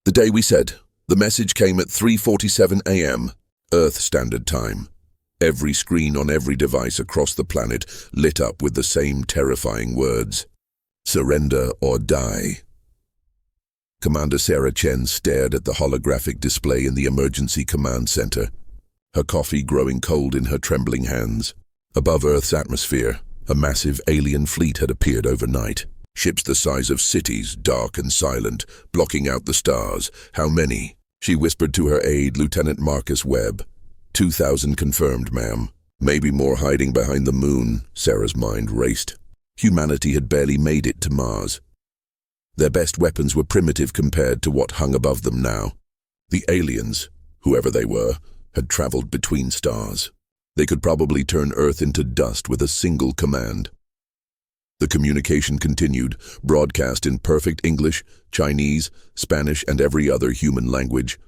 The day we said. The message came at 3:47 a.m., Earth Standard Time. Every screen on every device across the planet lit up with the same terrifying words. Surrender or die. Commander Sarah Chen stared at the holographic display in the emergency command center, her coffee growing cold in her trembling hands. Above Earth's atmosphere, a massive alien fleet had appeared overnight. Ships the size of cities, dark and silent, blocking out the stars. How many? She whispered to her aide, Lieutenant Marcus Webb. 2,000 confirmed, ma'am. Maybe more hiding behind the moon. Sarah's mind raced. Humanity had barely made it to Mars. Their best weapons were primitive compared to what hung above them now. The aliens, whoever they were, had traveled between stars. They could probably turn Earth into dust with a single command. The communication continued, broadcast in perfect English, Chinese, Spanish, and every other human language.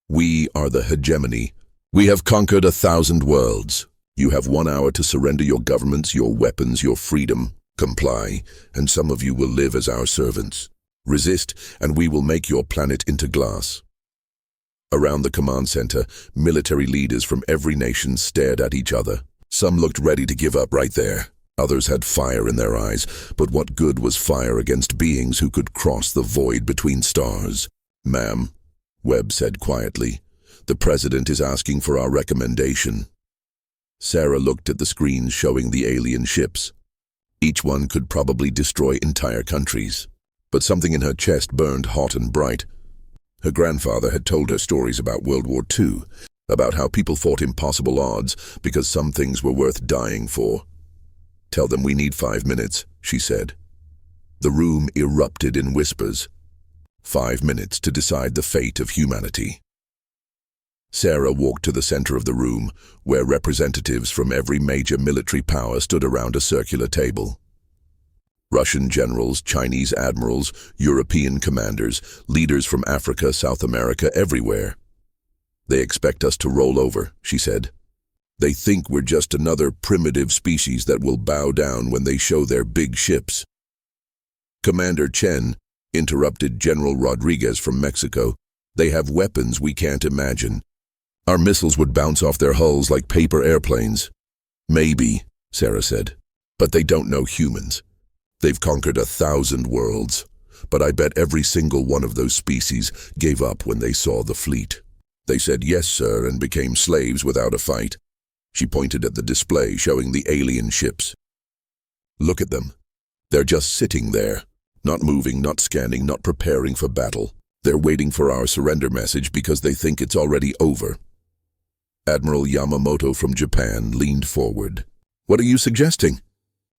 We are the hegemony. We have conquered 1,000 worlds. You have 1 hour to surrender your governments, your weapons, your freedom. Comply, and some of you will live as our servants. Resist, and we will make your planet into glass. Around the command center, military leaders from every nation stared at each other. Some looked ready to give up right there. Others had fire in their eyes, but what good was fire against beings who could cross the void between stars? Ma'am, Webb said quietly, the President is asking for our recommendation. Sarah looked at the screens showing the alien ships. Each one could probably destroy entire countries. But something in her chest burned hot and bright. Her grandfather had told her stories about World War II, about how people fought impossible odds because some things were worth dying for. Tell them we need 5 minutes, she said. The room erupted in whispers. 5 minutes to decide the fate of humanity. Sarah walked to the center of the room, where representatives from every major military power stood around a circular table. Russian generals, Chinese admirals, European commanders, leaders from Africa, South America, everywhere. They expect us to roll over, she said. They think we're just another primitive species that will bow down when they show their big ships. Commander Chen interrupted General Rodriguez from Mexico. They have weapons we can't imagine. Our missiles would bounce off their hulls like paper airplanes. Maybe, Sarah said, but they don't know humans. They've conquered 1,000 worlds, but I bet every single one of those species gave up when they saw the fleet. They said yes, sir, and became slaves without a fight. She pointed at the display showing the alien ships. Look at them. They're just sitting there, not moving, not scanning, not preparing for battle. They're waiting for our surrender message because they think it's already over. Admiral Yamamoto from Japan leaned forward. What are you suggesting?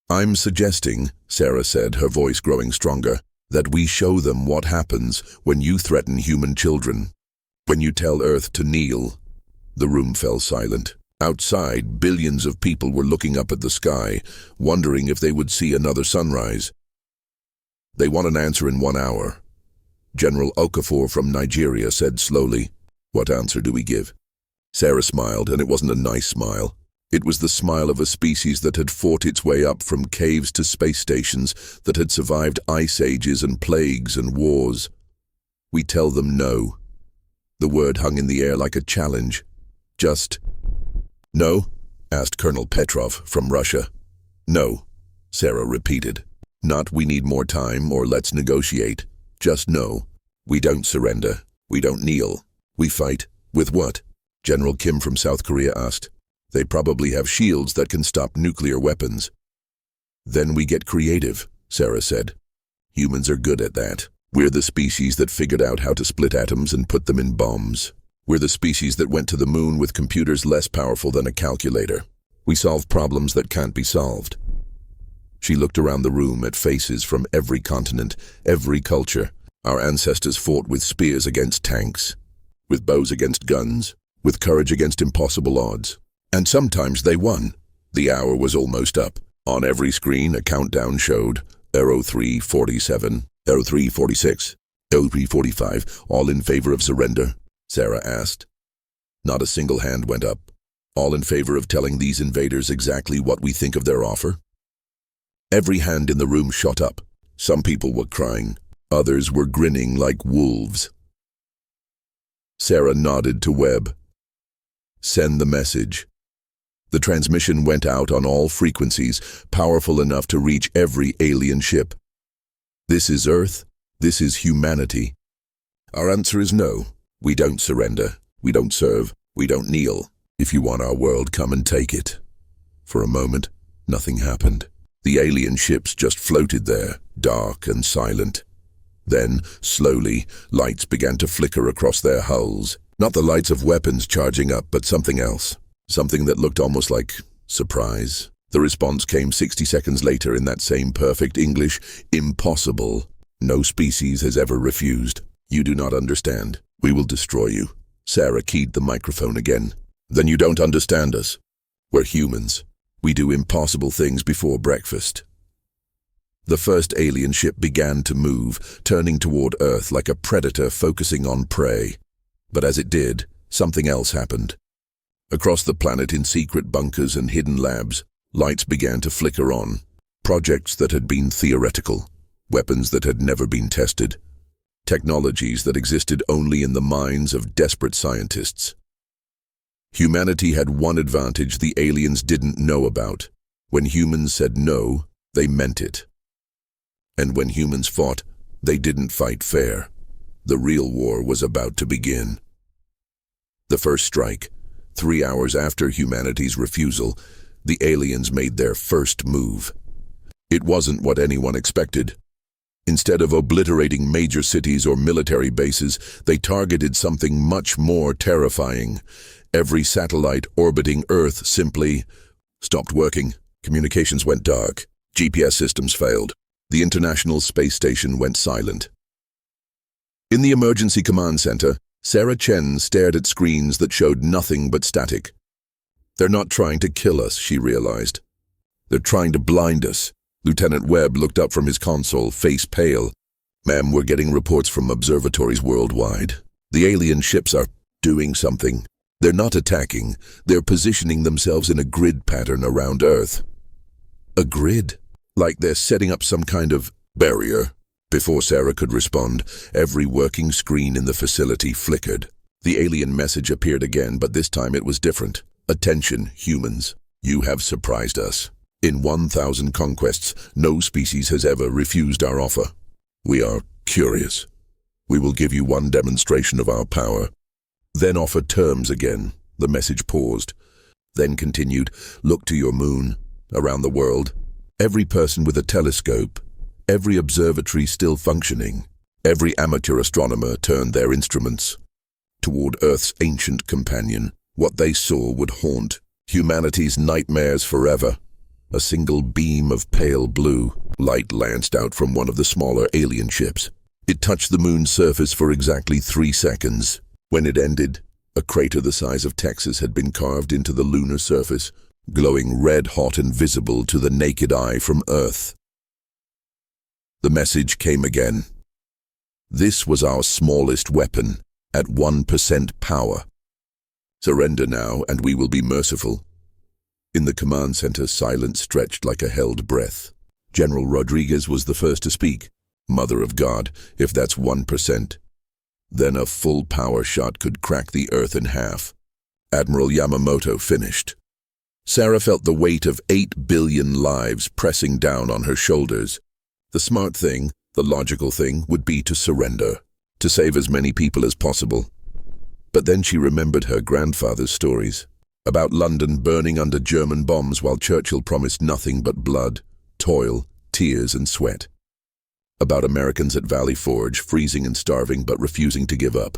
I'm suggesting, Sarah said, her voice growing stronger, that we show them what happens when you threaten human children. When you tell Earth to kneel. The room fell silent. Outside, billions of people were looking up at the sky, wondering if they would see another sunrise. They want an answer in 1 hour. General Okafor from Nigeria said slowly, What answer do we give? Sarah smiled, and it wasn't a nice smile. It was the smile of a species that had fought its way up from caves to space stations, that had survived ice ages and plagues and wars. We tell them no. The word hung in the air like a challenge. Just, no? Asked Colonel Petrov from Russia. No, Sarah repeated. Not we need more time or let's negotiate. Just no. We don't surrender. We don't kneel. We fight. With what? General Kim from South Korea asked. They probably have shields that can stop nuclear weapons. Then we get creative, Sarah said. Humans are good at that. We're the species that figured out how to split atoms and put them in bombs. We're the species that went to the moon with computers less powerful than a calculator. We solve problems that can't be solved. She looked around the room at faces from every continent, every culture. Our ancestors fought with spears against tanks, with bows against guns, with courage against impossible odds. And sometimes they won. The hour was almost up. On every screen, a countdown showed 03:47, 03:46, 03:45, all in favor of surrender, Sarah asked. Not a single hand went up. All in favor of telling these invaders exactly what we think of their offer? Every hand in the room shot up. Some people were crying. Others were grinning like wolves. Sarah nodded to Webb. "Send the message." The transmission went out on all frequencies, powerful enough to reach every alien ship. "This is Earth. This is humanity. Our answer is no. We don't surrender. We don't serve. We don't kneel. If you want our world, come and take it." For a moment, nothing happened. The alien ships just floated there, dark and silent. Then, slowly, lights began to flicker across their hulls. Not the lights of weapons charging up, but something else. Something that looked almost like surprise. The response came 60 seconds later in that same perfect English: "Impossible. No species has ever refused. You do not understand. We will destroy you." Sarah keyed the microphone again. "Then you don't understand us. We're humans. We do impossible things before breakfast." The first alien ship began to move, turning toward Earth like a predator focusing on prey. But as it did, something else happened. Across the planet, in secret bunkers and hidden labs, lights began to flicker on. Projects that had been theoretical, weapons that had never been tested, technologies that existed only in the minds of desperate scientists. Humanity had one advantage the aliens didn't know about. When humans said no, they meant it. And when humans fought, they didn't fight fair. The real war was about to begin. The first strike, 3 hours after humanity's refusal, the aliens made their first move. It wasn't what anyone expected. Instead of obliterating major cities or military bases, they targeted something much more terrifying. Every satellite orbiting Earth simply stopped working. Communications went dark. GPS systems failed. The International Space Station went silent. In the emergency command center, Sarah Chen stared at screens that showed nothing but static. "They're not trying to kill us," she realized. "They're trying to blind us." Lieutenant Webb looked up from his console, face pale. "Ma'am, we're getting reports from observatories worldwide. The alien ships are doing something. They're not attacking. They're positioning themselves in a grid pattern around Earth." "A grid? Like they're setting up some kind of barrier?" Before Sarah could respond, every working screen in the facility flickered. The alien message appeared again, but this time it was different. "Attention, humans. You have surprised us. In 1,000 conquests, no species has ever refused our offer. We are curious. We will give you one demonstration of our power. Then offer terms again." The message paused, then continued. "Look to your moon, around the world. Every person with a telescope, every observatory still functioning, every amateur astronomer turned their instruments toward Earth's ancient companion. What they saw would haunt humanity's nightmares forever." A single beam of pale blue light lanced out from one of the smaller alien ships. It touched the moon's surface for exactly 3 seconds. When it ended, a crater the size of Texas had been carved into the lunar surface, glowing red-hot and visible to the naked eye from Earth. The message came again. "This was our smallest weapon, at 1% power. Surrender now, and we will be merciful." In the command center, silence stretched like a held breath. General Rodriguez was the first to speak. "Mother of God, if that's 1%, then a full power shot could crack the Earth in half." Admiral Yamamoto finished. Sarah felt the weight of 8 billion lives pressing down on her shoulders. The smart thing, the logical thing, would be to surrender, to save as many people as possible. But then she remembered her grandfather's stories about London burning under German bombs while Churchill promised nothing but blood, toil, tears and sweat. About Americans at Valley Forge, freezing and starving but refusing to give up.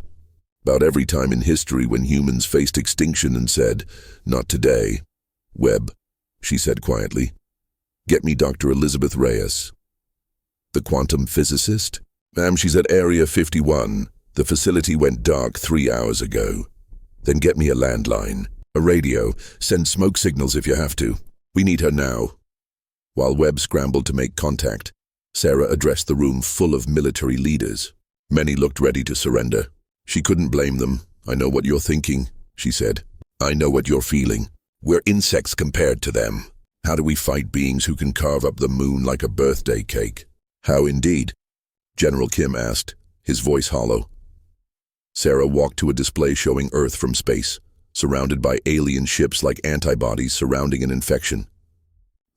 About every time in history when humans faced extinction and said, "Not today." "Webb," she said quietly, "get me Dr. Elizabeth Reyes." "The quantum physicist?" "Ma'am, she's at Area 51. The facility went dark 3 hours ago." "Then get me a landline. A radio. Send smoke signals if you have to. We need her now." While Webb scrambled to make contact, Sarah addressed the room full of military leaders. Many looked ready to surrender. She couldn't blame them. "I know what you're thinking," she said. "I know what you're feeling. We're insects compared to them. How do we fight beings who can carve up the moon like a birthday cake?" "How indeed?" General Kim asked, his voice hollow. Sarah walked to a display showing Earth from space, surrounded by alien ships like antibodies surrounding an infection.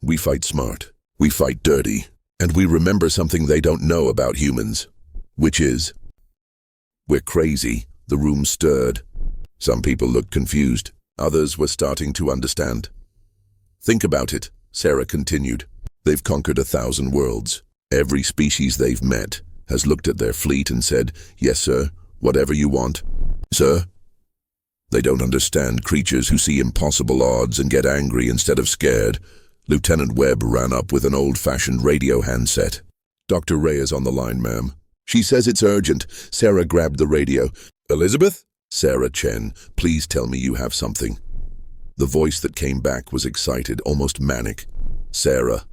We fight smart, we fight dirty, and we remember something they don't know about humans, which is, we're crazy. The room stirred. Some people looked confused. Others were starting to understand. Think about it, Sarah continued. They've conquered 1,000 worlds. Every species they've met has looked at their fleet and said, "Yes, sir, whatever you want, sir." They don't understand creatures who see impossible odds and get angry instead of scared. Lieutenant Webb ran up with an old-fashioned radio handset. "Dr. Ray is on the line, ma'am." "She says it's urgent." Sarah grabbed the radio. "Elizabeth?" "Sarah Chen, please tell me you have something." The voice that came back was excited, almost manic. "Sarah."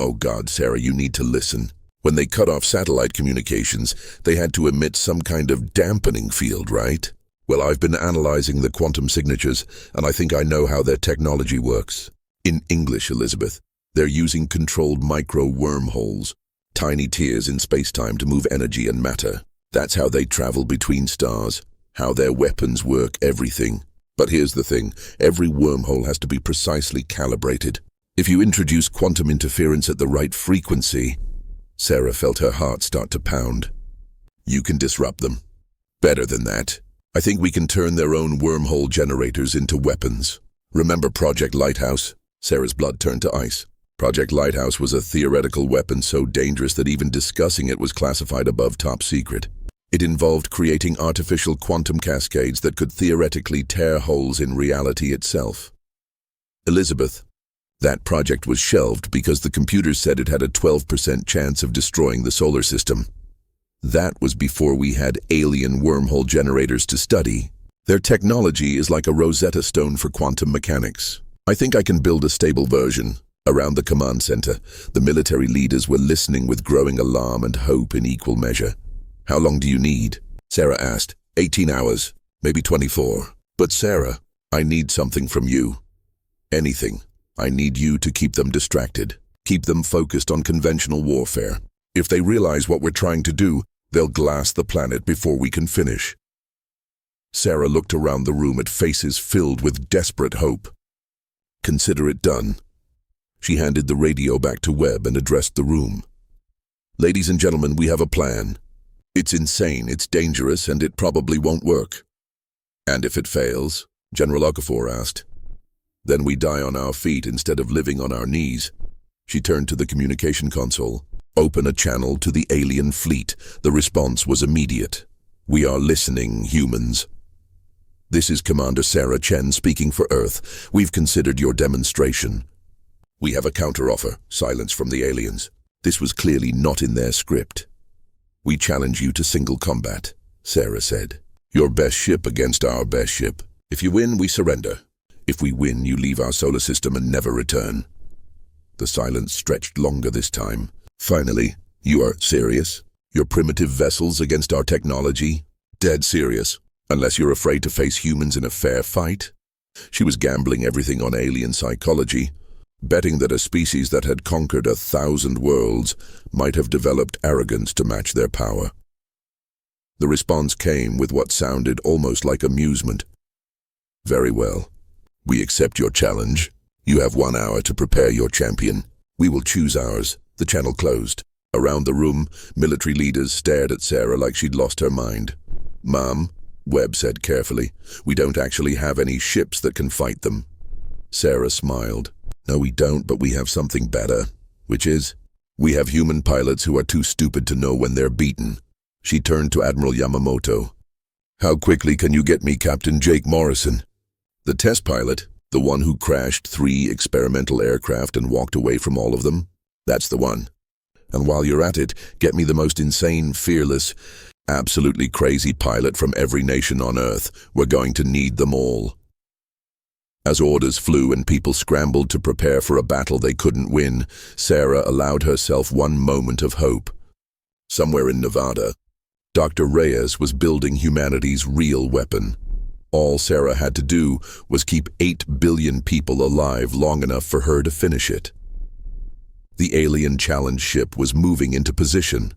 "Oh God, Sarah, you need to listen. When they cut off satellite communications, they had to emit some kind of dampening field, right? Well, I've been analyzing the quantum signatures, and I think I know how their technology works. In English, Elizabeth, they're using controlled micro-wormholes, tiny tears in space-time to move energy and matter. That's how they travel between stars, how their weapons work, everything. But here's the thing, every wormhole has to be precisely calibrated. If you introduce quantum interference at the right frequency," Sarah felt her heart start to pound, "you can disrupt them. Better than that, I think we can turn their own wormhole generators into weapons. Remember Project Lighthouse?" Sarah's blood turned to ice. Project Lighthouse was a theoretical weapon so dangerous that even discussing it was classified above top secret. It involved creating artificial quantum cascades that could theoretically tear holes in reality itself. "Elizabeth, that project was shelved because the computers said it had a 12% chance of destroying the solar system. That was before we had alien wormhole generators to study. Their technology is like a Rosetta Stone for quantum mechanics. I think I can build a stable version." Around the command center, the military leaders were listening with growing alarm and hope in equal measure. "How long do you need?" Sarah asked. 18 hours, maybe 24. "But Sarah, I need something from you. Anything. I need you to keep them distracted. Keep them focused on conventional warfare. If they realize what we're trying to do, they'll glass the planet before we can finish." Sarah looked around the room at faces filled with desperate hope. "Consider it done." She handed the radio back to Webb and addressed the room. "Ladies and gentlemen, we have a plan. It's insane, it's dangerous, and it probably won't work." "And if it fails?" General Okafor asked. "Then we die on our feet instead of living on our knees." She turned to the communication console. "Open a channel to the alien fleet." The response was immediate. "We are listening, humans. This is Commander Sarah Chen speaking for Earth. We've considered your demonstration. We have a counteroffer." Silence from the aliens. This was clearly not in their script. "We challenge you to single combat," Sarah said. "Your best ship against our best ship. If you win, we surrender. If we win, you leave our solar system and never return." The silence stretched longer this time. "Finally, you are serious? Your primitive vessels against our technology? Dead serious, unless you're afraid to face humans in a fair fight?" She was gambling everything on alien psychology, betting that a species that had conquered 1,000 worlds might have developed arrogance to match their power. The response came with what sounded almost like amusement. "Very well. We accept your challenge. You have 1 hour to prepare your champion. We will choose ours." The channel closed. Around the room, military leaders stared at Sarah like she'd lost her mind. "Ma'am," Webb said carefully, "we don't actually have any ships that can fight them." Sarah smiled. "No, we don't, but we have something better." "Which is?" "We have human pilots who are too stupid to know when they're beaten." She turned to Admiral Yamamoto. "How quickly can you get me Captain Jake Morrison?" "The test pilot, the one who crashed 3 experimental aircraft and walked away from all of them? That's the one. And while you're at it, get me the most insane, fearless, absolutely crazy pilot from every nation on Earth. We're going to need them all." As orders flew and people scrambled to prepare for a battle they couldn't win, Sarah allowed herself one moment of hope. Somewhere in Nevada, Dr. Reyes was building humanity's real weapon. All Sarah had to do was keep 8 billion people alive long enough for her to finish it. The alien challenge ship was moving into position,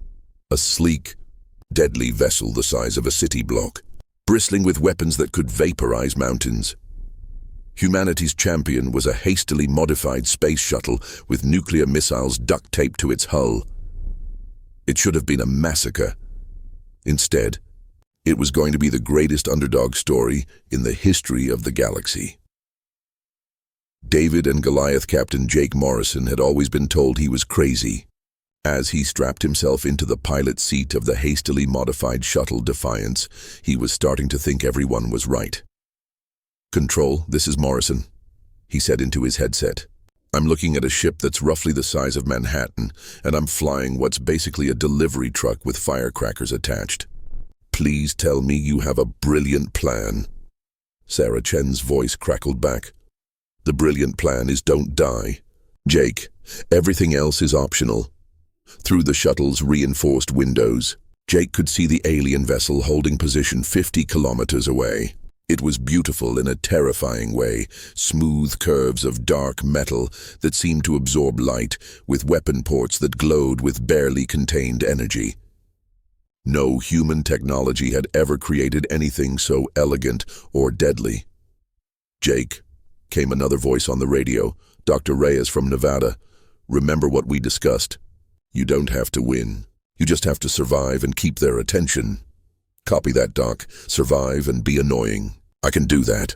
a sleek, deadly vessel the size of a city block. bristling with weapons that could vaporize mountains. Humanity's champion was a hastily modified space shuttle with nuclear missiles duct-taped to its hull. It should have been a massacre. Instead, it was going to be the greatest underdog story in the history of the galaxy. David and Goliath Captain Jake Morrison had always been told he was crazy. As he strapped himself into the pilot seat of the hastily modified shuttle Defiance, he was starting to think everyone was right. "Control, this is Morrison," he said into his headset. "I'm looking at a ship that's roughly the size of Manhattan, and I'm flying what's basically a delivery truck with firecrackers attached. Please tell me you have a brilliant plan." Sarah Chen's voice crackled back. "The brilliant plan is don't die. Jake, everything else is optional." Through the shuttle's reinforced windows, Jake could see the alien vessel holding position 50 kilometers away. It was beautiful in a terrifying way, smooth curves of dark metal that seemed to absorb light, with weapon ports that glowed with barely contained energy. No human technology had ever created anything so elegant or deadly. "Jake," came another voice on the radio, Dr. Reyes from Nevada. "Remember what we discussed. You don't have to win. You just have to survive and keep their attention." "Copy that, Doc. Survive and be annoying. I can do that."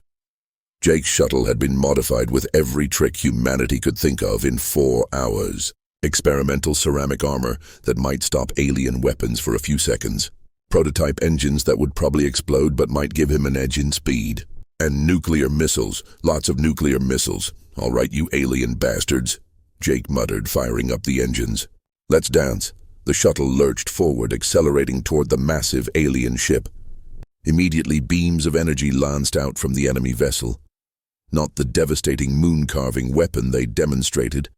Jake's shuttle had been modified with every trick humanity could think of in 4 hours. Experimental ceramic armor that might stop alien weapons for a few seconds. Prototype engines that would probably explode but might give him an edge in speed. And nuclear missiles. Lots of nuclear missiles. "All right, you alien bastards," Jake muttered, firing up the engines. "Let's dance." The shuttle lurched forward, accelerating toward the massive alien ship. Immediately, beams of energy lanced out from the enemy vessel. Not the devastating moon-carving weapon they demonstrated,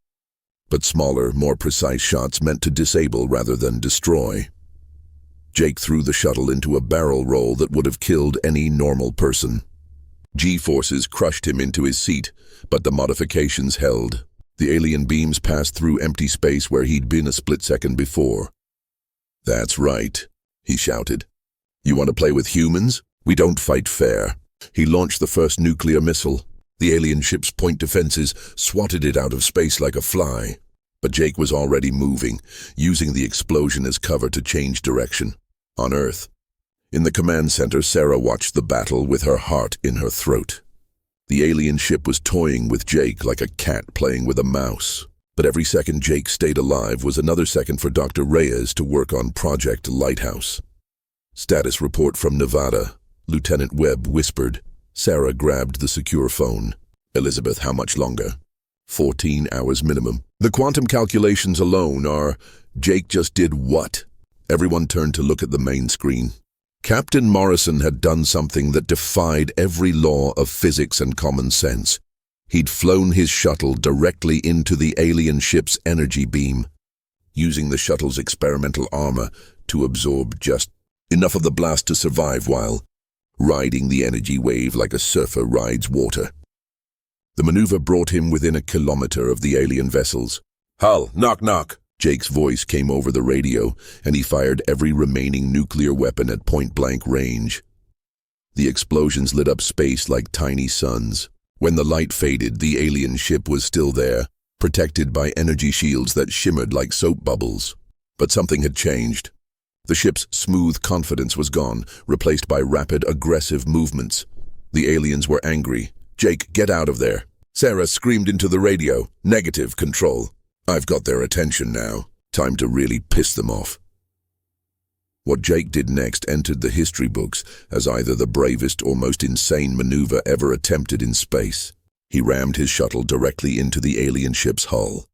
but smaller, more precise shots meant to disable rather than destroy. Jake threw the shuttle into a barrel roll that would have killed any normal person. G-forces crushed him into his seat, but the modifications held. The alien beams passed through empty space where he'd been a split second before. "That's right," he shouted. "You want to play with humans? We don't fight fair." He launched the first nuclear missile. The alien ship's point defenses swatted it out of space like a fly. But Jake was already moving, using the explosion as cover to change direction. On Earth, in the command center, Sarah watched the battle with her heart in her throat. The alien ship was toying with Jake like a cat playing with a mouse. But every second Jake stayed alive was another second for Dr. Reyes to work on Project Lighthouse. "Status report from Nevada," Lieutenant Webb whispered. Sarah grabbed the secure phone. "Elizabeth, how much longer?" 14 hours minimum. "The quantum calculations alone are..." Jake just did what? Everyone turned to look at the main screen. Captain Morrison had done something that defied every law of physics and common sense. He'd flown his shuttle directly into the alien ship's energy beam, using the shuttle's experimental armor to absorb just enough of the blast to survive while riding the energy wave like a surfer rides water. The maneuver brought him within a kilometer of the alien vessels. "Hull, knock knock." Jake's voice came over the radio, and he fired every remaining nuclear weapon at point-blank range. The explosions lit up space like tiny suns. When the light faded, the alien ship was still there, protected by energy shields that shimmered like soap bubbles. But something had changed. The ship's smooth confidence was gone, replaced by rapid, aggressive movements. The aliens were angry. "Jake, get out of there." Sarah screamed into the radio. "Negative, Control. I've got their attention now. Time to really piss them off." What Jake did next entered the history books as either the bravest or most insane maneuver ever attempted in space. He rammed his shuttle directly into the alien ship's hull.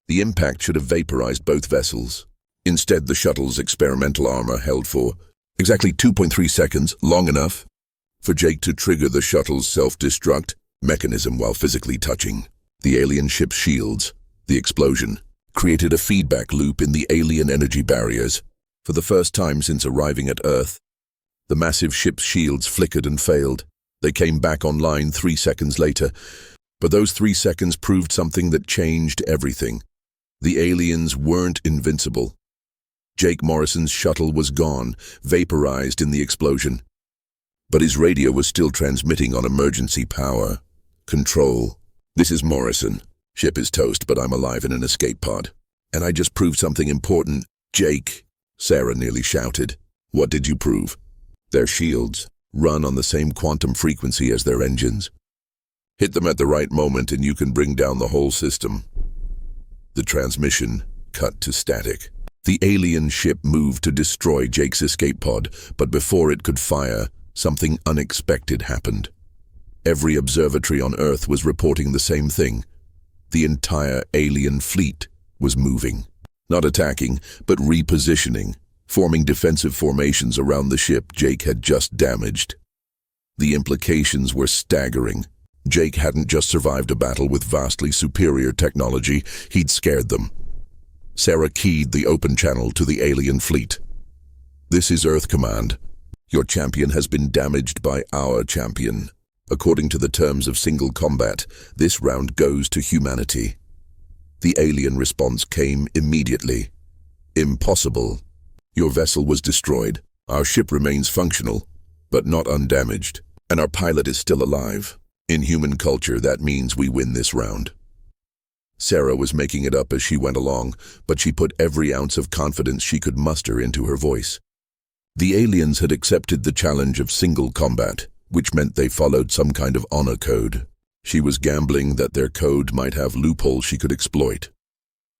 The impact should have vaporized both vessels. Instead, the shuttle's experimental armor held for exactly 2.3 seconds, long enough for Jake to trigger the shuttle's self-destruct mechanism while physically touching the alien ship's shields. The explosion created a feedback loop in the alien energy barriers. For the first time since arriving at Earth, the massive ship's shields flickered and failed. They came back online 3 seconds later, but those 3 seconds proved something that changed everything. The aliens weren't invincible. Jake Morrison's shuttle was gone, vaporized in the explosion. but his radio was still transmitting on emergency power. Control. This is Morrison. Ship is toast, but I'm alive in an escape pod. And I just proved something important. Jake, Sarah nearly shouted. What did you prove? Their shields run on the same quantum frequency as their engines. Hit them at the right moment and you can bring down the whole system. The transmission cut to static. The alien ship moved to destroy Jake's escape pod, but before it could fire, something unexpected happened. Every observatory on Earth was reporting the same thing. The entire alien fleet was moving. Not attacking, but repositioning, forming defensive formations around the ship Jake had just damaged. The implications were staggering. Jake hadn't just survived a battle with vastly superior technology, he'd scared them. Sarah keyed the open channel to the alien fleet. This is Earth Command. Your champion has been damaged by our champion. According to the terms of single combat, this round goes to humanity. The alien response came immediately. Impossible. Your vessel was destroyed. Our ship remains functional, but not undamaged, and our pilot is still alive. In human culture, that means we win this round. Sarah was making it up as she went along, but she put every ounce of confidence she could muster into her voice. The aliens had accepted the challenge of single combat, which meant they followed some kind of honor code. She was gambling that their code might have loopholes she could exploit.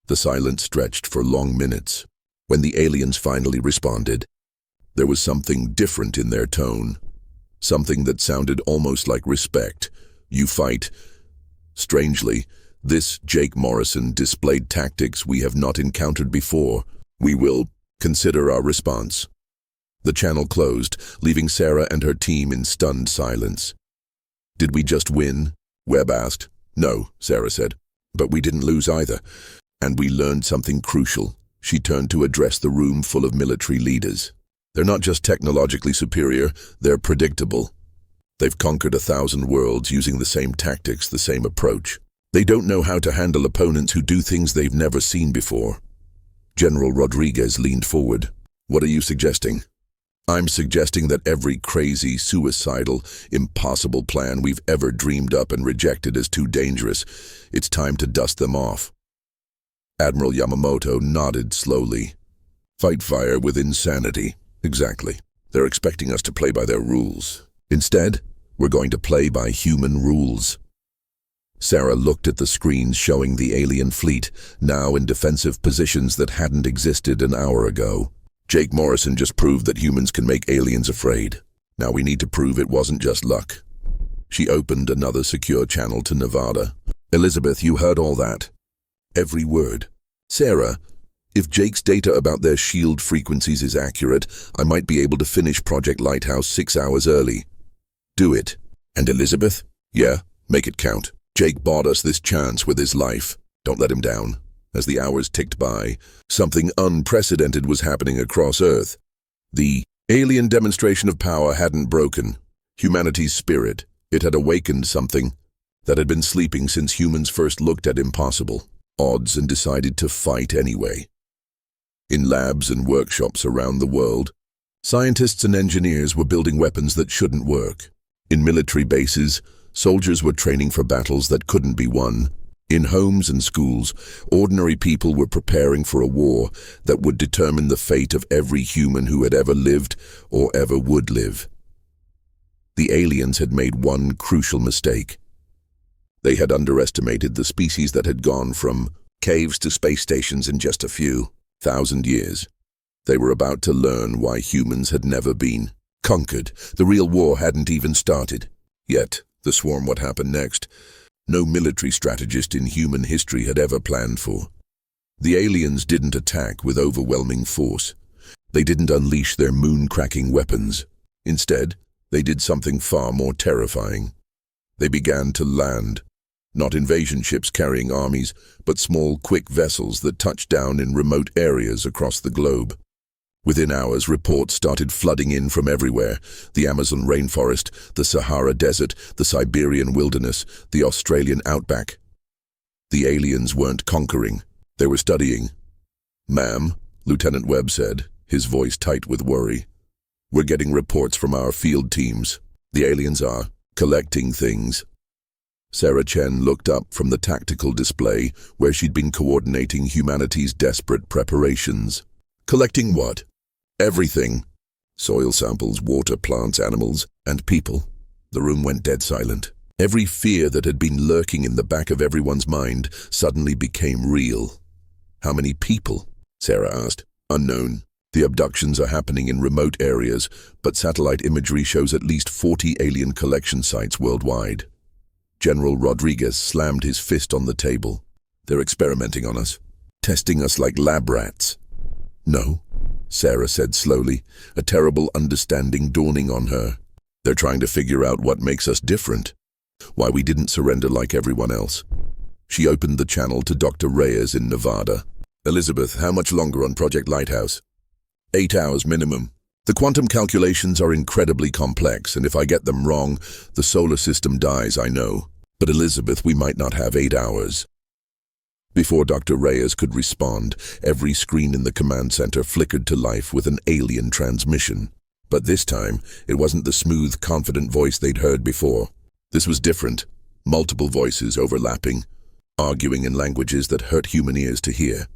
The silence stretched for long minutes. When the aliens finally responded, there was something different in their tone. Something that sounded almost like respect. You fight. Strangely, this Jake Morrison displayed tactics we have not encountered before. We will consider our response. The channel closed, leaving Sarah and her team in stunned silence. Did we just win? Webb asked. No, Sarah said. But we didn't lose either. And we learned something crucial. She turned to address the room full of military leaders. They're not just technologically superior, they're predictable. They've conquered 1,000 worlds using the same tactics, the same approach. They don't know how to handle opponents who do things they've never seen before. General Rodriguez leaned forward. What are you suggesting? I'm suggesting that every crazy, suicidal, impossible plan we've ever dreamed up and rejected as too dangerous, it's time to dust them off. Admiral Yamamoto nodded slowly. Fight fire with insanity. Exactly. They're expecting us to play by their rules. Instead, we're going to play by human rules. Sarah looked at the screens showing the alien fleet, now in defensive positions that hadn't existed an hour ago. Jake Morrison just proved that humans can make aliens afraid. Now we need to prove it wasn't just luck. She opened another secure channel to Nevada. Elizabeth, you heard all that? Every word. Sarah, if Jake's data about their shield frequencies is accurate, I might be able to finish Project Lighthouse 6 hours early. Do it. And Elizabeth? Yeah, make it count. Jake bought us this chance with his life. Don't let him down. As the hours ticked by, something unprecedented was happening across Earth. The alien demonstration of power hadn't broken. Humanity's spirit, it had awakened something that had been sleeping since humans first looked at impossible odds and decided to fight anyway. In labs and workshops around the world, scientists and engineers were building weapons that shouldn't work. In military bases, soldiers were training for battles that couldn't be won. In homes and schools, ordinary people were preparing for a war that would determine the fate of every human who had ever lived or ever would live. The aliens had made one crucial mistake. They had underestimated the species that had gone from caves to space stations in just a few thousand years. They were about to learn why humans had never been conquered. The real war hadn't even started. Yet, the swarm would happen next. No military strategist in human history had ever planned for. The aliens didn't attack with overwhelming force. They didn't unleash their moon-cracking weapons. Instead, they did something far more terrifying. They began to land. Not invasion ships carrying armies, but small, quick vessels that touched down in remote areas across the globe. Within hours, reports started flooding in from everywhere. The Amazon rainforest, the Sahara Desert, the Siberian wilderness, the Australian outback. The aliens weren't conquering. They were studying. "Ma'am," Lieutenant Webb said, his voice tight with worry. We're getting reports from our field teams. The aliens are collecting things. Sarah Chen looked up from the tactical display where she'd been coordinating humanity's desperate preparations. Collecting what? Everything. Soil samples, water, plants, animals, and people. The room went dead silent. Every fear that had been lurking in the back of everyone's mind suddenly became real. How many people? Sarah asked. Unknown. The abductions are happening in remote areas, but satellite imagery shows at least 40 alien collection sites worldwide. General Rodriguez slammed his fist on the table. They're experimenting on us, testing us like lab rats. No, Sarah said slowly, a terrible understanding dawning on her. They're trying to figure out what makes us different, why we didn't surrender like everyone else. She opened the channel to Dr. Reyes in Nevada. Elizabeth, how much longer on Project Lighthouse? 8 hours minimum. The quantum calculations are incredibly complex, and if I get them wrong, the solar system dies, I know. But Elizabeth, we might not have 8 hours. Before Dr. Reyes could respond, every screen in the command center flickered to life with an alien transmission. But this time, it wasn't the smooth, confident voice they'd heard before. This was different. Multiple voices overlapping, arguing in languages that hurt human ears to hear.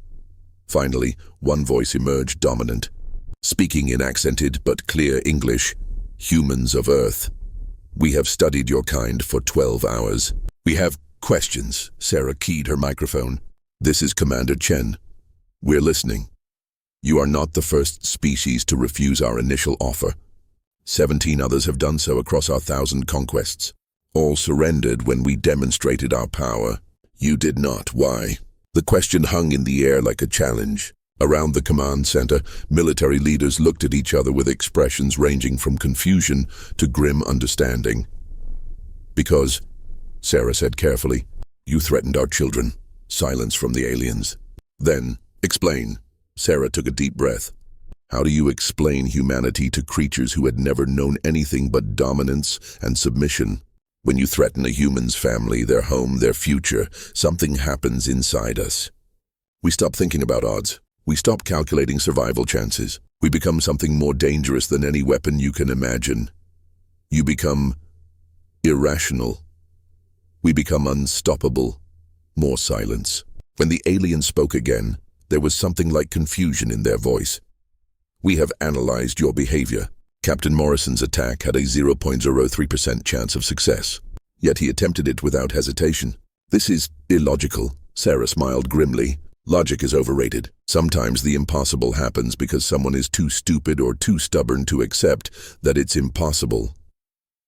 Finally, one voice emerged dominant, speaking in accented but clear English. Humans of Earth, we have studied your kind for 12 hours. We have questions. Sarah keyed her microphone. This is Commander Chen. We're listening. You are not the first species to refuse our initial offer. 17 others have done so across our 1,000 conquests. All surrendered when we demonstrated our power. You did not. Why? The question hung in the air like a challenge. Around the command center, military leaders looked at each other with expressions ranging from confusion to grim understanding. Because, Sarah said carefully, you threatened our children. Silence from the aliens. Then, explain. Sarah took a deep breath. How do you explain humanity to creatures who had never known anything but dominance and submission? When you threaten a human's family, their home, their future, something happens inside us. We stop thinking about odds. We stop calculating survival chances. We become something more dangerous than any weapon you can imagine. You become irrational. We become unstoppable. More silence. When the alien spoke again, there was something like confusion in their voice. We have analyzed your behavior. Captain Morrison's attack had a 0.03% chance of success. Yet he attempted it without hesitation. This is illogical. Sarah smiled grimly. Logic is overrated. Sometimes the impossible happens because someone is too stupid or too stubborn to accept that it's impossible.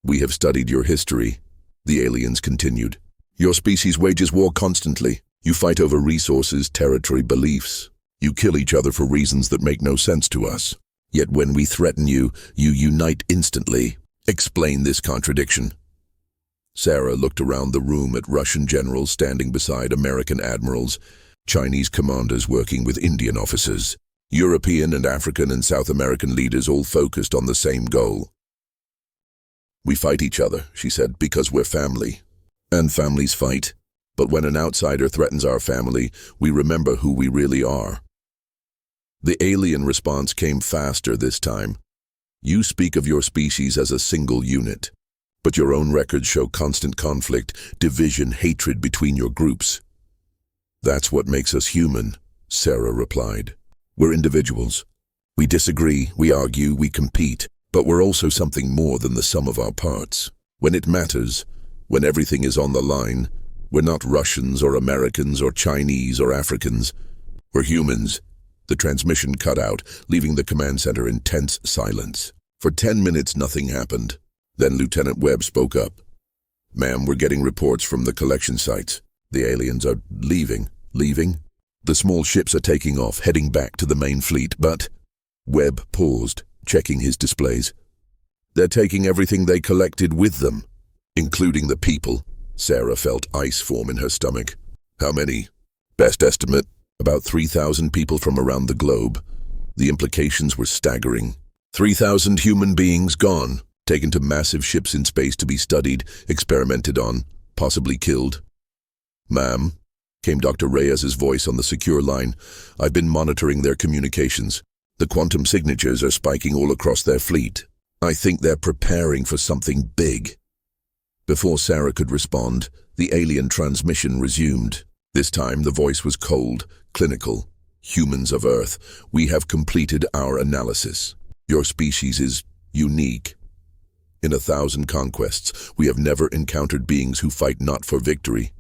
We have studied your history, the aliens continued. Your species wages war constantly. You fight over resources, territory, beliefs. You kill each other for reasons that make no sense to us. Yet when we threaten you, you unite instantly. Explain this contradiction. Sarah looked around the room at Russian generals standing beside American admirals, Chinese commanders working with Indian officers, European and African and South American leaders all focused on the same goal. We fight each other, she said, because we're family. And families fight. But when an outsider threatens our family, we remember who we really are. The alien response came faster this time. You speak of your species as a single unit, but your own records show constant conflict, division, hatred between your groups. That's what makes us human, Sarah replied. We're individuals. We disagree, we argue, we compete, but we're also something more than the sum of our parts. When it matters, when everything is on the line, we're not Russians or Americans or Chinese or Africans. We're humans. The transmission cut out, leaving the command center in tense silence. For 10 minutes, nothing happened. Then Lieutenant Webb spoke up. Ma'am, we're getting reports from the collection sites. The aliens are leaving. Leaving? The small ships are taking off, heading back to the main fleet, but... Webb paused, checking his displays. They're taking everything they collected with them, including the people. Sarah felt ice form in her stomach. How many? Best estimate, about 3,000 people from around the globe. The implications were staggering. 3,000 human beings gone, taken to massive ships in space to be studied, experimented on, possibly killed. Ma'am, came Dr. Reyes's voice on the secure line, I've been monitoring their communications. The quantum signatures are spiking all across their fleet. I think they're preparing for something big." Before Sarah could respond, the alien transmission resumed. This time the voice was cold, clinical. "Humans of Earth, we have completed our analysis. Your species is unique. In 1,000 conquests, we have never encountered beings who fight not for victory,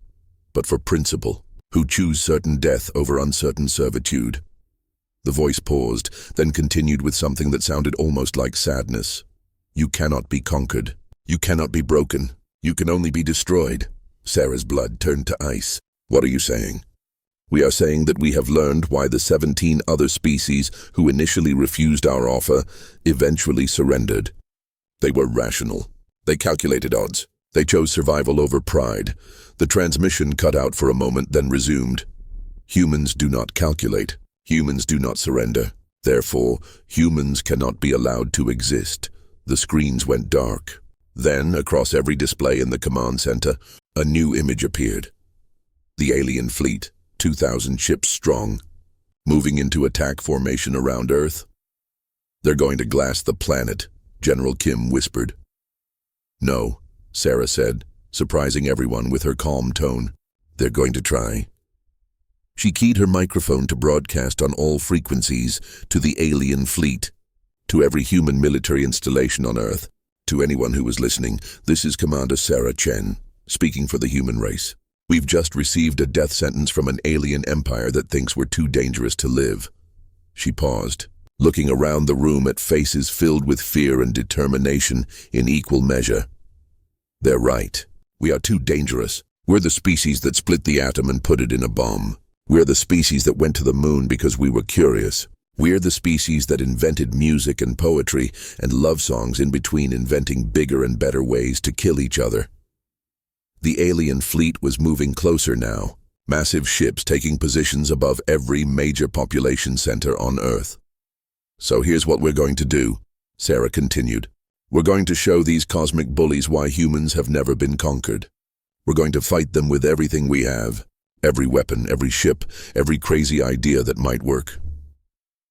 but for principle, who choose certain death over uncertain servitude." The voice paused, then continued with something that sounded almost like sadness. "You cannot be conquered. You cannot be broken. You can only be destroyed." Sarah's blood turned to ice. "What are you saying?" "We are saying that we have learned why the 17 other species who initially refused our offer eventually surrendered. They were rational. They calculated odds. They chose survival over pride." The transmission cut out for a moment, then resumed. "Humans do not calculate. Humans do not surrender. Therefore, humans cannot be allowed to exist." The screens went dark. Then, across every display in the command center, a new image appeared. The alien fleet, 2,000 ships strong, moving into attack formation around Earth. "They're going to glass the planet," General Kim whispered. "No," Sarah said, surprising everyone with her calm tone. "They're going to try." She keyed her microphone to broadcast on all frequencies to the alien fleet, to every human military installation on Earth. To anyone who was listening, this is Commander Sarah Chen, speaking for the human race. "We've just received a death sentence from an alien empire that thinks we're too dangerous to live." She paused, looking around the room at faces filled with fear and determination in equal measure. "They're right. We are too dangerous. We're the species that split the atom and put it in a bomb. We're the species that went to the moon because we were curious. We're the species that invented music and poetry and love songs in between inventing bigger and better ways to kill each other." The alien fleet was moving closer now, massive ships taking positions above every major population center on Earth. "So here's what we're going to do," Sarah continued. "We're going to show these cosmic bullies why humans have never been conquered. We're going to fight them with everything we have. Every weapon, every ship, every crazy idea that might work."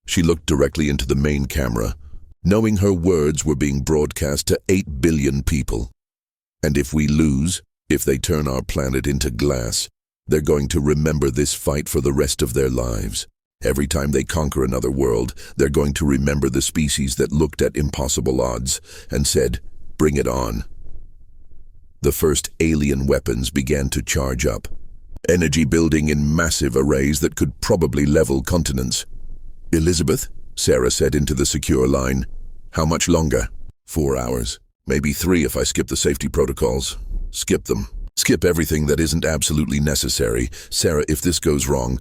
She looked directly into the main camera, knowing her words were being broadcast to 8 billion people. "And if we lose, if they turn our planet into glass, they're going to remember this fight for the rest of their lives. Every time they conquer another world, they're going to remember the species that looked at impossible odds and said, 'Bring it on.'" The first alien weapons began to charge up, energy building in massive arrays that could probably level continents. "Elizabeth," Sarah said into the secure line, "how much longer?" 4 hours. Maybe 3 if I skip the safety protocols. Skip them. Skip everything that isn't absolutely necessary. Sarah, if this goes wrong,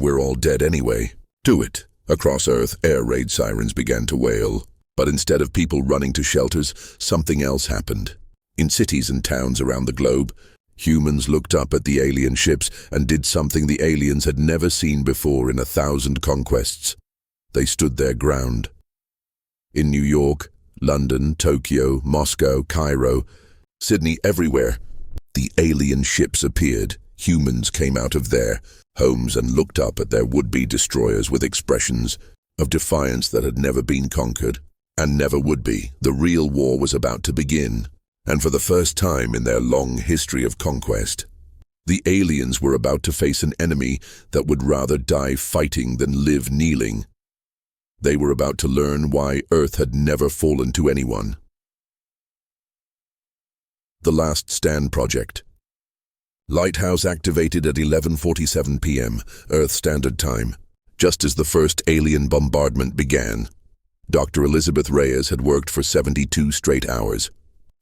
we're all dead anyway. Do it. Across Earth, air raid sirens began to wail. But instead of people running to shelters, something else happened. In cities and towns around the globe, humans looked up at the alien ships and did something the aliens had never seen before in 1,000 conquests. They stood their ground. In New York, London, Tokyo, Moscow, Cairo, Sydney, everywhere, the alien ships appeared. Humans came out of their homes and looked up at their would-be destroyers with expressions of defiance that had never been conquered and never would be. The real war was about to begin. And for the first time in their long history of conquest, the aliens were about to face an enemy that would rather die fighting than live kneeling. They were about to learn why Earth had never fallen to anyone. The Last Stand Project. Lighthouse activated at 11:47 p.m. Earth Standard Time, just as the first alien bombardment began. Dr. Elizabeth Reyes had worked for 72 straight hours,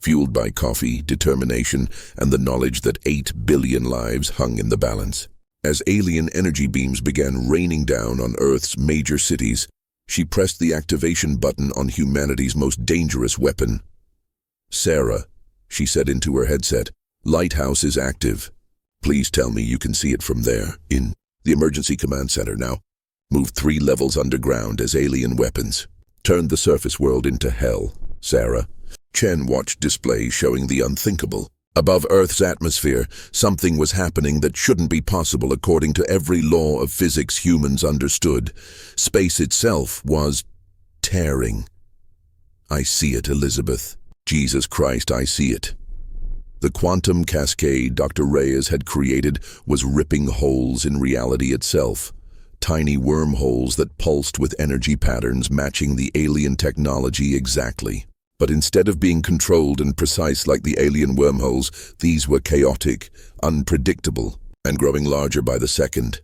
fueled by coffee, determination, and the knowledge that 8 billion lives hung in the balance. As alien energy beams began raining down on Earth's major cities, she pressed the activation button on humanity's most dangerous weapon. "Sarah," she said into her headset, "Lighthouse is active. Please tell me you can see it from there, in the emergency command center now. Move 3 levels underground as alien weapons. Turn the surface world into hell, Sarah." Chen watched displays showing the unthinkable. Above Earth's atmosphere, something was happening that shouldn't be possible according to every law of physics humans understood. Space itself was tearing. I see it, Elizabeth. Jesus Christ, I see it. The quantum cascade Dr. Reyes had created was ripping holes in reality itself. Tiny wormholes that pulsed with energy patterns matching the alien technology exactly. But instead of being controlled and precise like the alien wormholes, these were chaotic, unpredictable, and growing larger by the second.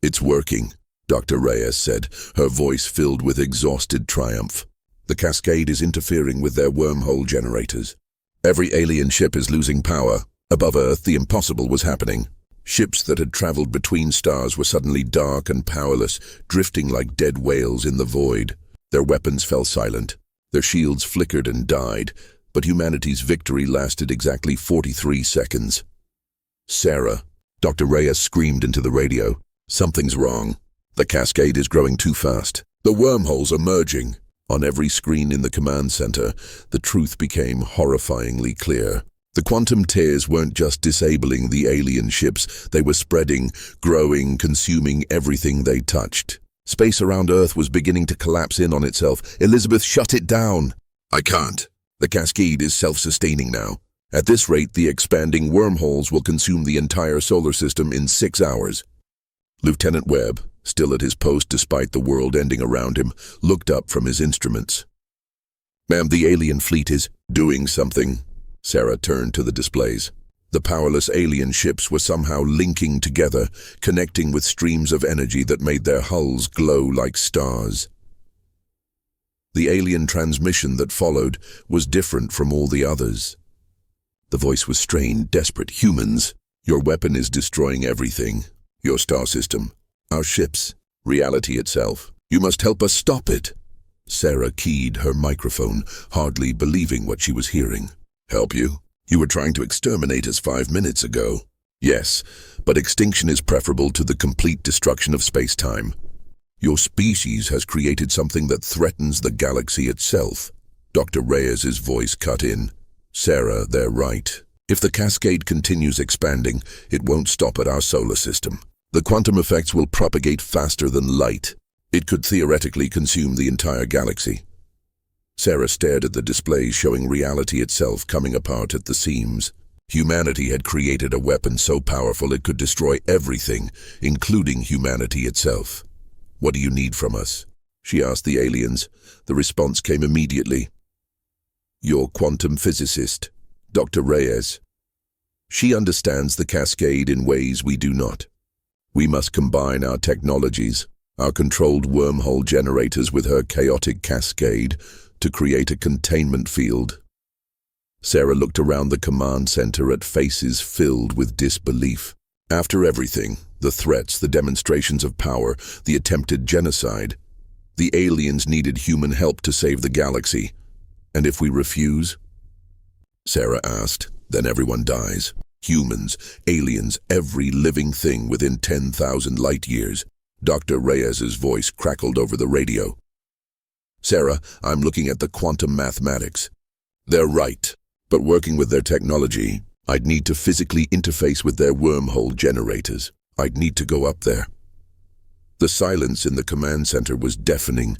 "It's working," Dr. Reyes said, her voice filled with exhausted triumph. "The cascade is interfering with their wormhole generators. Every alien ship is losing power. Above Earth, the impossible was happening. Ships that had traveled between stars were suddenly dark and powerless, drifting like dead whales in the void. Their weapons fell silent. Their shields flickered and died, but humanity's victory lasted exactly 43 seconds. "Sarah," Dr. Reyes screamed into the radio. "Something's wrong. The cascade is growing too fast. The wormholes are merging." On every screen in the command center, the truth became horrifyingly clear. The quantum tears weren't just disabling the alien ships, they were spreading, growing, consuming everything they touched. Space around Earth was beginning to collapse in on itself. "Elizabeth, shut it down." "I can't. The cascade is self-sustaining now. At this rate, the expanding wormholes will consume the entire solar system in 6 hours. Lieutenant Webb, still at his post despite the world ending around him, looked up from his instruments. "Ma'am, the alien fleet is doing something." Sarah turned to the displays. The powerless alien ships were somehow linking together, connecting with streams of energy that made their hulls glow like stars. The alien transmission that followed was different from all the others. The voice was strained, desperate. "Humans, your weapon is destroying everything. Your star system, our ships, reality itself. You must help us stop it." Sarah keyed her microphone, hardly believing what she was hearing. "Help you? You were trying to exterminate us 5 minutes ago." "Yes, but extinction is preferable to the complete destruction of space-time. Your species has created something that threatens the galaxy itself." Dr. Reyes's voice cut in. "Sarah, they're right. If the cascade continues expanding, it won't stop at our solar system. The quantum effects will propagate faster than light. It could theoretically consume the entire galaxy." Sarah stared at the displays showing reality itself coming apart at the seams. Humanity had created a weapon so powerful it could destroy everything, including humanity itself. "What do you need from us?" she asked the aliens. The response came immediately. "Your quantum physicist, Dr. Reyes. She understands the cascade in ways we do not. We must combine our technologies, our controlled wormhole generators with her chaotic cascade, to create a containment field." Sarah looked around the command center at faces filled with disbelief. After everything, the threats, the demonstrations of power, the attempted genocide, the aliens needed human help to save the galaxy. "And if we refuse?" Sarah asked. "Then everyone dies. Humans, aliens, every living thing within 10,000 light years. Dr. Reyes's voice crackled over the radio. "Sarah, I'm looking at the quantum mathematics. They're right, but working with their technology, I'd need to physically interface with their wormhole generators. I'd need to go up there." The silence in the command center was deafening.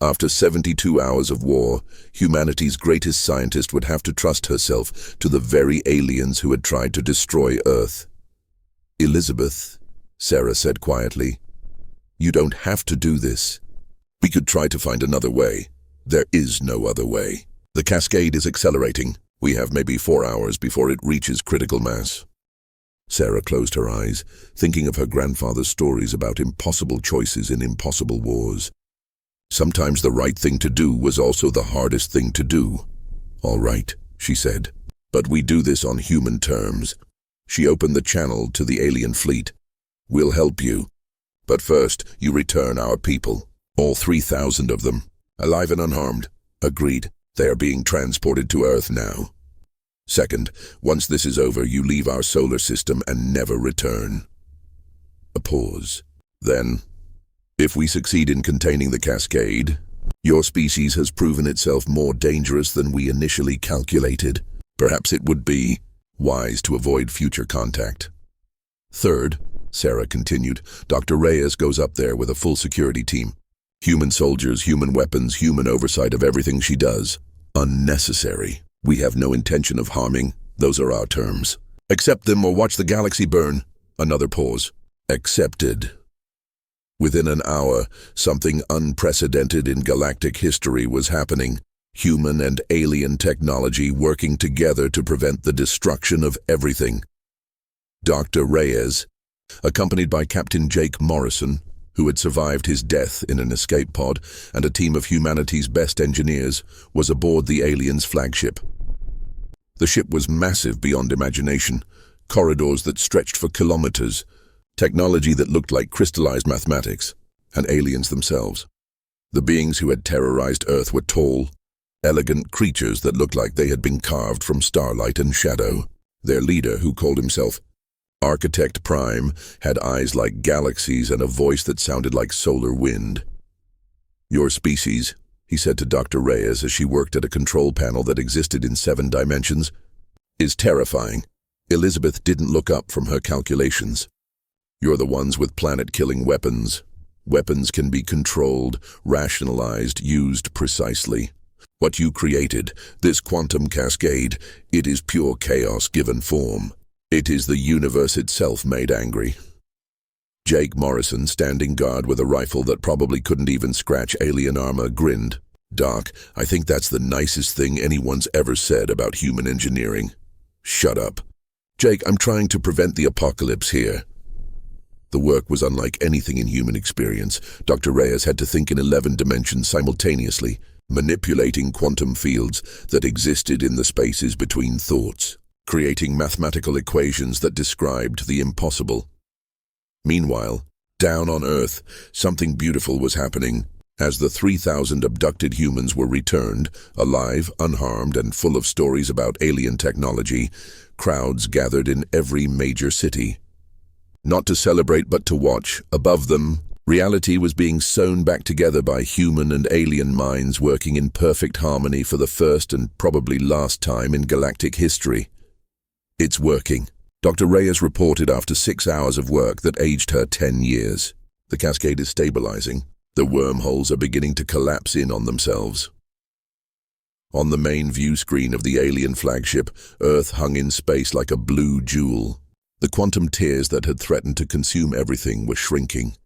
After 72 hours of war, humanity's greatest scientist would have to trust herself to the very aliens who had tried to destroy Earth. "Elizabeth," Sarah said quietly, "you don't have to do this. We could try to find another way. There is no other way. The cascade is accelerating. We have maybe 4 hours before it reaches critical mass." Sarah closed her eyes, thinking of her grandfather's stories about impossible choices in impossible wars. Sometimes the right thing to do was also the hardest thing to do. "All right," she said, "but we do this on human terms." She opened the channel to the alien fleet. "We'll help you. But first, you return our people. All 3,000 of them, alive and unharmed." "Agreed. They are being transported to Earth now. Second, once this is over, you leave our solar system and never return." A pause. Then, "If we succeed in containing the cascade, your species has proven itself more dangerous than we initially calculated. Perhaps it would be wise to avoid future contact. Third, Sarah continued, Dr. Reyes goes up there with a full security team. Human soldiers, human weapons, human oversight of everything she does. Unnecessary. We have no intention of harming. Those are our terms. Accept them or watch the galaxy burn. Another pause. Accepted. Within an hour, something unprecedented in galactic history was happening. Human and alien technology working together to prevent the destruction of everything. Dr. Reyes, accompanied by Captain Jake Morrison, who had survived his death in an escape pod, and a team of humanity's best engineers, was aboard the aliens' flagship. The ship was massive beyond imagination, corridors that stretched for kilometers, technology that looked like crystallized mathematics, and aliens themselves. The beings who had terrorized Earth were tall, elegant creatures that looked like they had been carved from starlight and shadow. Their leader, who called himself Architect Prime, had eyes like galaxies and a voice that sounded like solar wind. Your species, he said to Dr. Reyes as she worked at a control panel that existed in 7 dimensions, is terrifying. Elizabeth didn't look up from her calculations. You're the ones with planet-killing weapons. Weapons can be controlled, rationalized, used precisely. What you created, this quantum cascade, it is pure chaos given form. It is the universe itself made angry. Jake Morrison, standing guard with a rifle that probably couldn't even scratch alien armor, grinned. Doc, I think that's the nicest thing anyone's ever said about human engineering. Shut up. Jake, I'm trying to prevent the apocalypse here. The work was unlike anything in human experience. Dr. Reyes had to think in 11 dimensions simultaneously, manipulating quantum fields that existed in the spaces between thoughts, creating mathematical equations that described the impossible. Meanwhile, down on Earth, something beautiful was happening. As the 3,000 abducted humans were returned, alive, unharmed, and full of stories about alien technology, crowds gathered in every major city. Not to celebrate but to watch. Above them, reality was being sewn back together by human and alien minds working in perfect harmony for the first and probably last time in galactic history. It's working. Dr. Reyes reported after 6 hours of work that aged her 10 years. The cascade is stabilizing. The wormholes are beginning to collapse in on themselves. On the main view screen of the alien flagship, Earth hung in space like a blue jewel. The quantum tears that had threatened to consume everything were shrinking.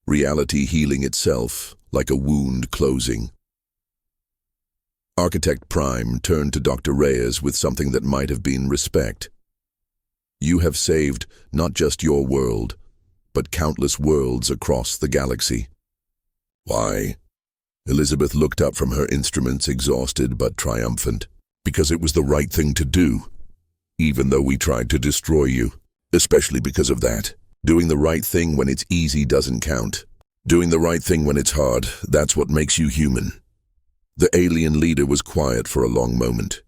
Reality healing itself, like a wound closing. Architect Prime turned to Dr. Reyes with something that might have been respect. You have saved not just your world, but countless worlds across the galaxy. Why? Elizabeth looked up from her instruments, exhausted but triumphant. Because it was the right thing to do, even though we tried to destroy you. Especially because of that. Doing the right thing when it's easy doesn't count. Doing the right thing when it's hard, that's what makes you human. The alien leader was quiet for a long moment.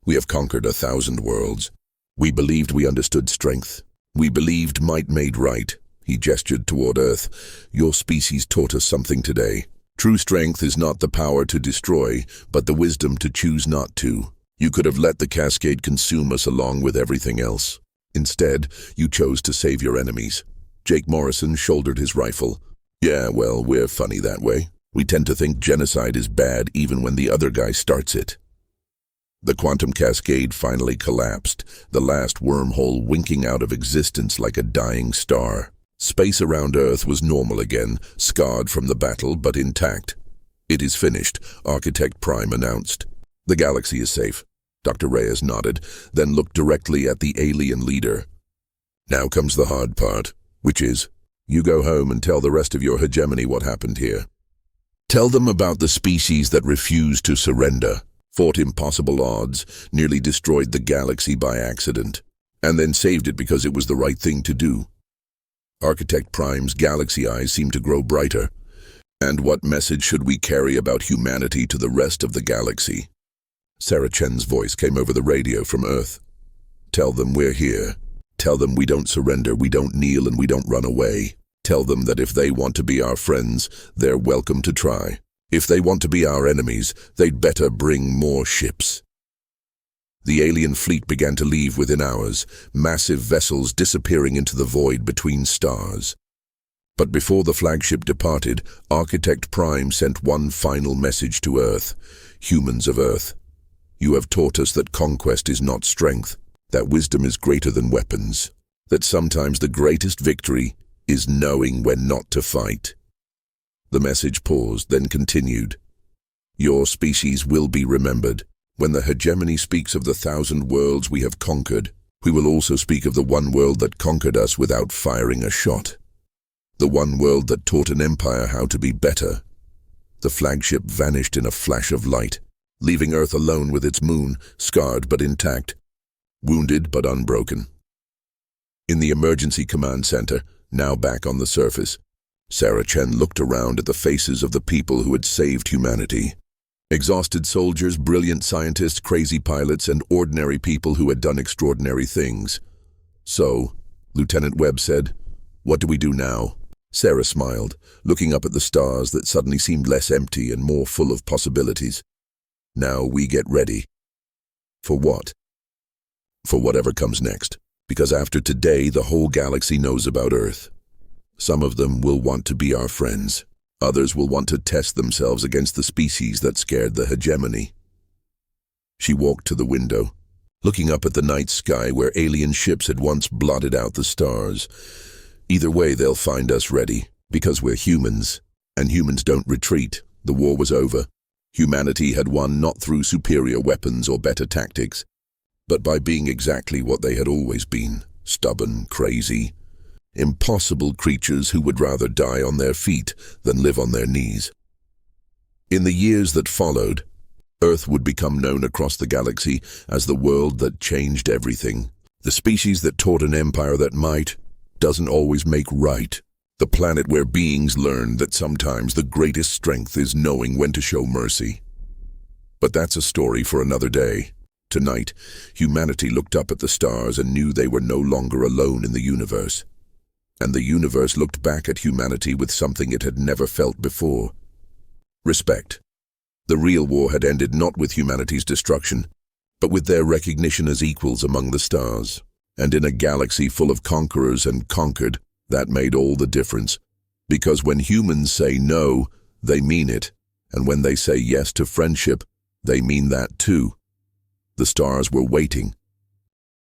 We have conquered 1,000 worlds. We believed we understood strength. We believed might made right. He gestured toward Earth. Your species taught us something today. True strength is not the power to destroy, but the wisdom to choose not to. You could have let the cascade consume us along with everything else. Instead, you chose to save your enemies. Jake Morrison shouldered his rifle. Yeah, well, we're funny that way. We tend to think genocide is bad even when the other guy starts it. The quantum cascade finally collapsed, the last wormhole winking out of existence like a dying star. Space around Earth was normal again, scarred from the battle but intact. It is finished, Architect Prime announced. The galaxy is safe. Dr. Reyes nodded, then looked directly at the alien leader. Now comes the hard part, which is, you go home and tell the rest of your hegemony what happened here. Tell them about the species that refused to surrender, fought impossible odds, nearly destroyed the galaxy by accident, and then saved it because it was the right thing to do. Architect Prime's galaxy eyes seemed to grow brighter. And what message should we carry about humanity to the rest of the galaxy? Sarah Chen's voice came over the radio from Earth. Tell them we're here. Tell them we don't surrender, we don't kneel, and we don't run away. Tell them that if they want to be our friends, they're welcome to try. If they want to be our enemies, they'd better bring more ships. The alien fleet began to leave within hours, massive vessels disappearing into the void between stars. But before the flagship departed, Architect Prime sent one final message to Earth. Humans of Earth, you have taught us that conquest is not strength, that wisdom is greater than weapons, that sometimes the greatest victory is knowing when not to fight. The message paused, then continued. Your species will be remembered. When the hegemony speaks of the 1,000 worlds we have conquered, we will also speak of the one world that conquered us without firing a shot. The one world that taught an empire how to be better. The flagship vanished in a flash of light, leaving Earth alone with its moon, scarred but intact, wounded but unbroken. In the emergency command center, now back on the surface, Sarah Chen looked around at the faces of the people who had saved humanity. Exhausted soldiers, brilliant scientists, crazy pilots, and ordinary people who had done extraordinary things. So, Lieutenant Webb said, "What do we do now?" Sarah smiled, looking up at the stars that suddenly seemed less empty and more full of possibilities. "Now we get ready." For what? For whatever comes next. Because after today, the whole galaxy knows about Earth. Some of them will want to be our friends. Others will want to test themselves against the species that scared the hegemony. She walked to the window, looking up at the night sky where alien ships had once blotted out the stars. Either way, they'll find us ready, because we're humans, and humans don't retreat. The war was over. Humanity had won not through superior weapons or better tactics, but by being exactly what they had always been, stubborn, crazy, impossible creatures who would rather die on their feet than live on their knees. In the years that followed, Earth would become known across the galaxy as the world that changed everything. The species that taught an empire that might doesn't always make right. The planet where beings learned that sometimes the greatest strength is knowing when to show mercy. But that's a story for another day. Tonight, humanity looked up at the stars and knew they were no longer alone in the universe. And the universe looked back at humanity with something it had never felt before. Respect. The real war had ended not with humanity's destruction, but with their recognition as equals among the stars. And in a galaxy full of conquerors and conquered, that made all the difference. Because when humans say no, they mean it. And when they say yes to friendship, they mean that too. The stars were waiting,